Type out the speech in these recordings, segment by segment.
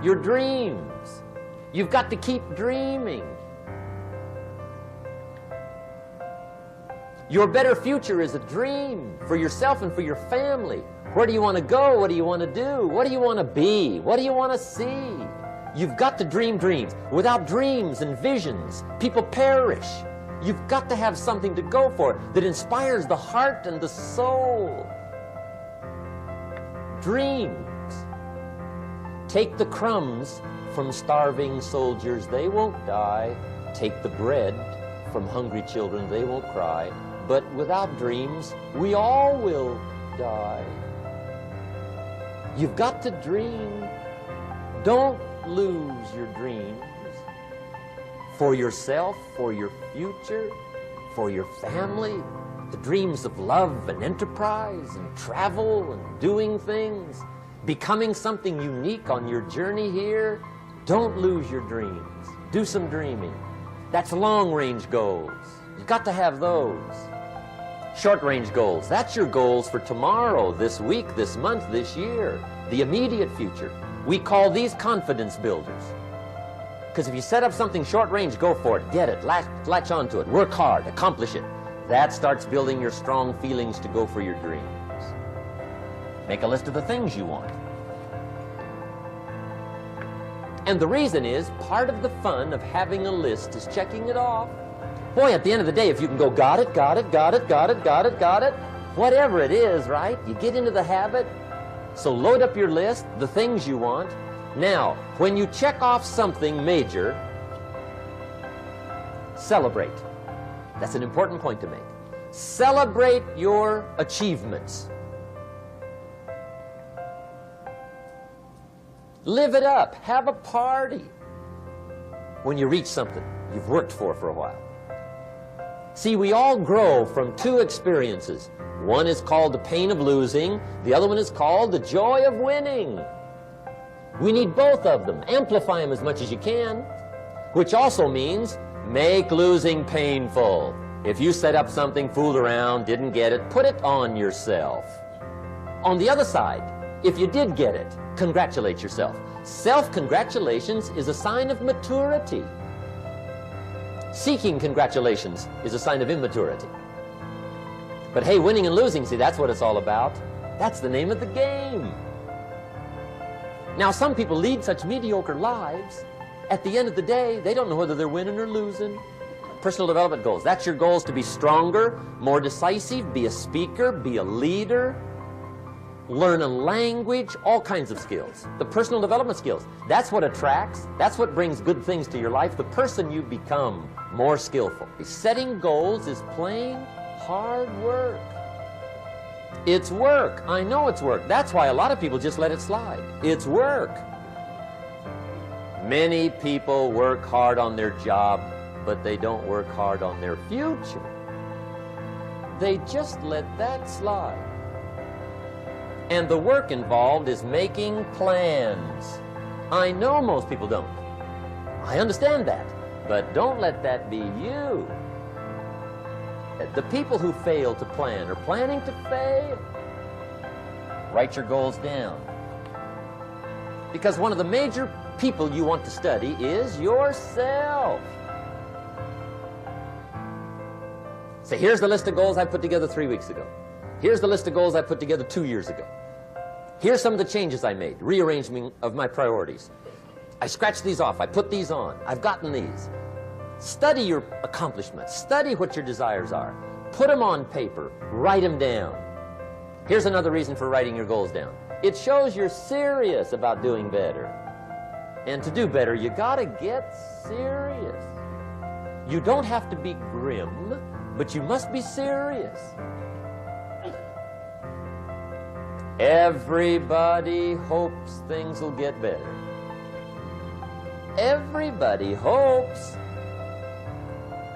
your dreams. You've got to keep dreaming. Your better future is a dream for yourself and for your family. Where do you want to go? What do you want to do? What do you want to be? What do you want to see? You've got to dream dreams. Without dreams and visions, people perish. You've got to have something to go for that inspires the heart and the soul. Dreams. Take the crumbs from starving soldiers, they won't die. Take the bread from hungry children, they won't cry. But without dreams, we all will die. You've got to dream. Don't lose your dreams. For yourself, for your future, for your family, the dreams of love and enterprise and travel and doing things, becoming something unique on your journey here. Don't lose your dreams. Do some dreaming. That's long-range goals. You've got to have those. Short-range goals, that's your goals for tomorrow, this week, this month, this year, the immediate future. We call these confidence builders. Because if you set up something short-range, go for it, get it, latch onto it, work hard, accomplish it. That starts building your strong feelings to go for your dreams. Make a list of the things you want. And the reason is, part of the fun of having a list is checking it off. Boy, at the end of the day, if you can go, got it, got it, got it, got it, got it, got it, whatever it is, right? You get into the habit. So load up your list, the things you want. Now, when you check off something major, celebrate. That's an important point to make. Celebrate your achievements. Live it up. Have a party when you reach something you've worked for a while. See, we all grow from two experiences. One is called the pain of losing. The other one is called the joy of winning. We need both of them. Amplify them as much as you can, which also means make losing painful. If you set up something, fooled around, didn't get it, put it on yourself. On the other side, if you did get it, congratulate yourself. Self-congratulations is a sign of maturity. Seeking congratulations is a sign of immaturity. But hey, winning and losing, see, that's what it's all about. That's the name of the game. Now, some people lead such mediocre lives. At the end of the day, they don't know whether they're winning or losing. Personal development goals. That's your goals: to be stronger, more decisive, be a speaker, be a leader, learn a language, all kinds of skills. The personal development skills. That's what attracts, that's what brings good things to your life. The person you become more skillful. Setting goals is plain hard work. It's work. I know it's work. That's why a lot of people just let it slide. It's work. Many people work hard on their job, but they don't work hard on their future. They just let that slide. And the work involved is making plans. I know most people don't. I understand that. But don't let that be you. The people who fail to plan are planning to fail. Write your goals down. Because one of the major people you want to study is yourself. Say, here's the list of goals I put together 3 weeks ago. Here's the list of goals I put together 2 years ago. Here's some of the changes I made, rearrangement of my priorities. I scratched these off, I put these on, I've gotten these. Study your accomplishments, study what your desires are. Put them on paper, write them down. Here's another reason for writing your goals down. It shows you're serious about doing better. And to do better, you gotta get serious. You don't have to be grim, but you must be serious. Everybody hopes things will get better. Everybody hopes.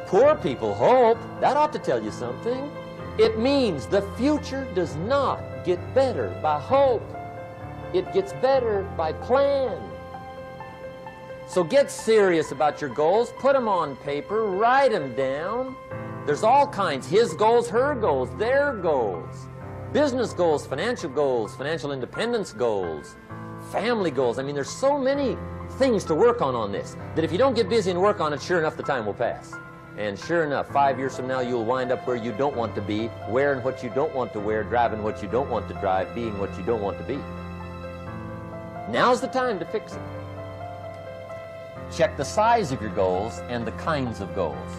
Poor people hope. That ought to tell you something. It means the future does not get better by hope. It gets better by plan. So get serious about your goals. Put them on paper. Write them down. There's all kinds. His goals, her goals, their goals. Business goals, financial independence goals, family goals. I mean, there's so many things to work on this, that if you don't get busy and work on it, sure enough, the time will pass. And sure enough, 5 years from now, you'll wind up where you don't want to be, wearing what you don't want to wear, driving what you don't want to drive, being what you don't want to be. Now's the time to fix it. Check the size of your goals and the kinds of goals.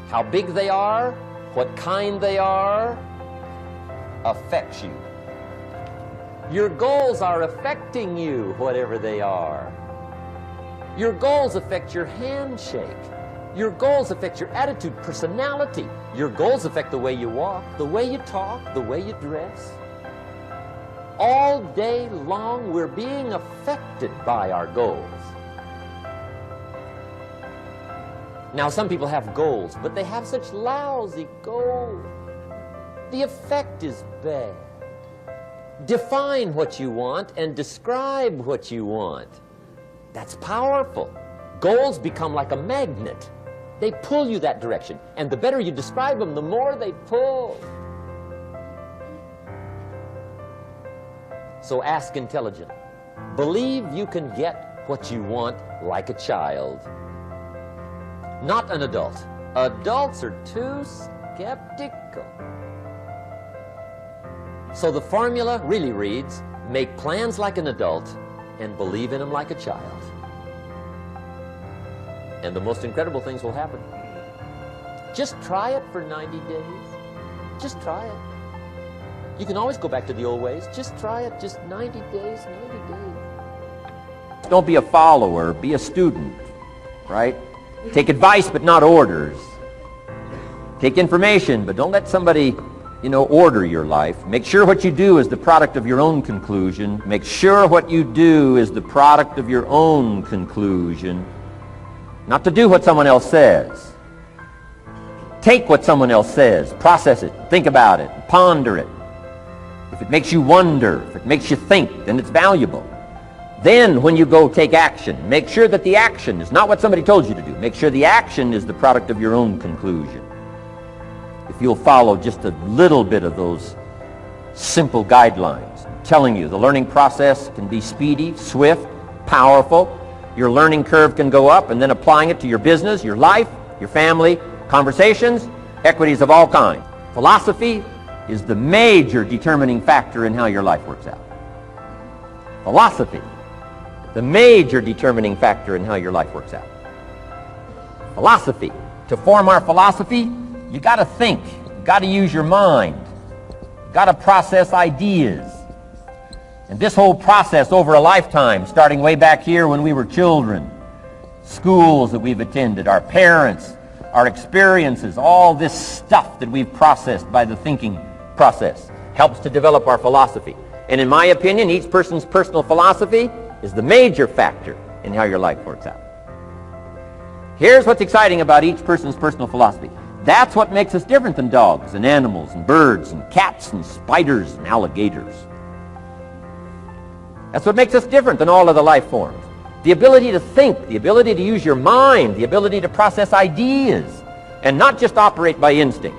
How big they are, what kind they are, affects you. Your goals are affecting you, whatever they are. Your goals affect your handshake. Your goals affect your attitude, personality. Your goals affect the way you walk, the way you talk, the way you dress. All day long, we're being affected by our goals. Now, some people have goals, but they have such lousy goals. The effect is bad. Define what you want and describe what you want. That's powerful. Goals become like a magnet. They pull you that direction. And the better you describe them, the more they pull. So ask intelligent. Believe you can get what you want like a child. Not an adult. Adults are too skeptical. So the formula really reads, make plans like an adult and believe in them like a child. And the most incredible things will happen. Just try it for 90 days. Just try it. You can always go back to the old ways. Just try it. Just 90 days, 90 days. Don't be a follower. Be a student, right? Take advice, but not orders. Take information, but don't let somebody, order your life. Make sure what you do is the product of your own conclusion. Make sure what you do is the product of your own conclusion. Not to do what someone else says. Take what someone else says, process it, think about it, ponder it. If it makes you wonder, if it makes you think, then it's valuable. Then when you go take action, make sure that the action is not what somebody told you to do. Make sure the action is the product of your own conclusion. If you'll follow just a little bit of those simple guidelines, I'm telling you, the learning process can be speedy, swift, powerful. Your learning curve can go up, and then applying it to your business, your life, your family, conversations, equities of all kinds. Philosophy is the major determining factor in how your life works out. Philosophy, the major determining factor in how your life works out. Philosophy. To form our philosophy, you got to think. You got to use your mind. You got to process ideas. And this whole process over a lifetime, starting way back here when we were children, schools that we've attended, our parents, our experiences, all this stuff that we've processed by the thinking process helps to develop our philosophy. And in my opinion, each person's personal philosophy is the major factor in how your life works out. Here's what's exciting about each person's personal philosophy. That's what makes us different than dogs and animals and birds and cats and spiders and alligators. That's what makes us different than all of the life forms. The ability to think, the ability to use your mind, the ability to process ideas, and not just operate by instinct.